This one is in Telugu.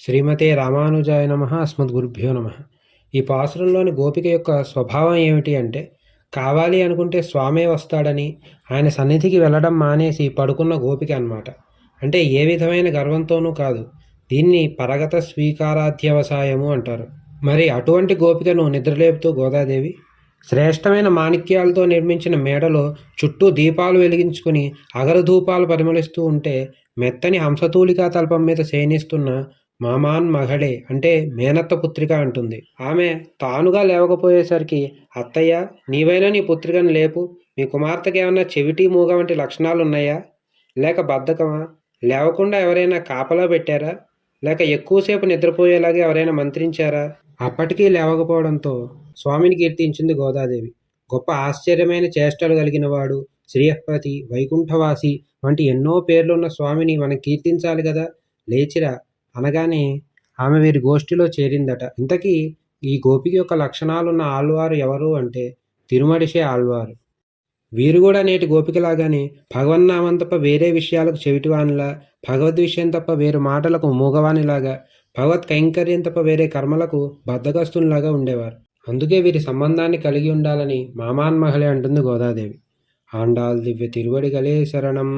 శ్రీమతే రామానుజాయ నమః. అస్మద్గురుభ్యో నమః. ఈ పాసురంలోని గోపిక యొక్క స్వభావం ఏమిటి అంటే, కావాలి అనుకుంటే స్వామే వస్తాడని ఆయన సన్నిధికి వెళ్ళడం మానేసి పడుకున్న గోపిక అన్నమాట. అంటే ఏ విధమైన గర్వంతోనూ కాదు. దీన్ని పరగత స్వీకారాధ్యవసాయము అంటారు. మరి అటువంటి గోపికను నిద్రలేపుతూ గోదాదేవి శ్రేష్టమైన మాణిక్యాలతో నిర్మించిన మేడలో చుట్టూ దీపాలు వెలిగించుకుని అగరధూపాలు పరిమళిస్తూ ఉంటే, మెత్తని హంసతూలికా తల్పం మీద శయనిస్తున్న మామాన్ మగడే అంటే మేనత్త పుత్రిక అంటుంది. ఆమె తానుగా లేవకపోయేసరికి, అత్తయ్య నీవైనా నీ పుత్రికను లేపు, మీ కుమార్తెకి ఏమన్నా చెవిటి మూగ వంటి లక్షణాలు ఉన్నాయా, లేక బద్ధకమా, లేవకుండా ఎవరైనా కాపలా పెట్టారా, లేక ఎక్కువసేపు నిద్రపోయేలాగా ఎవరైనా మంత్రించారా? అప్పటికీ లేవకపోవడంతో స్వామిని కీర్తించింది గోదాదేవి. గొప్ప ఆశ్చర్యమైన చేష్టలు కలిగినవాడు, శ్రీయపతి, వైకుంఠవాసి వంటి ఎన్నో పేర్లున్న స్వామిని మనం కీర్తించాలి కదా, లేచిరా అనగానే ఆమె వీరి గోష్ఠిలో చేరిందట. ఇంతకీ ఈ గోపిక యొక్క లక్షణాలున్న ఆళ్వారు ఎవరు అంటే తిరుమడిషే ఆళ్వారు. వీరు కూడా నేటి గోపికలాగానే భగవన్నామం తప్ప వేరే విషయాలకు చెవిటివానిలా, భగవద్ విషయం తప్ప వేరు మాటలకు మూగవానిలాగా, భగవత్ కైంకర్యం తప్ప వేరే కర్మలకు బద్ధకస్తునిలాగా ఉండేవారు. అందుకే వీరి సంబంధాన్ని కలిగి ఉండాలని మామాన్ మహళే అంటుంది గోదాదేవి. ఆండాల్ దివ్య తిరువడిగలే శరణం.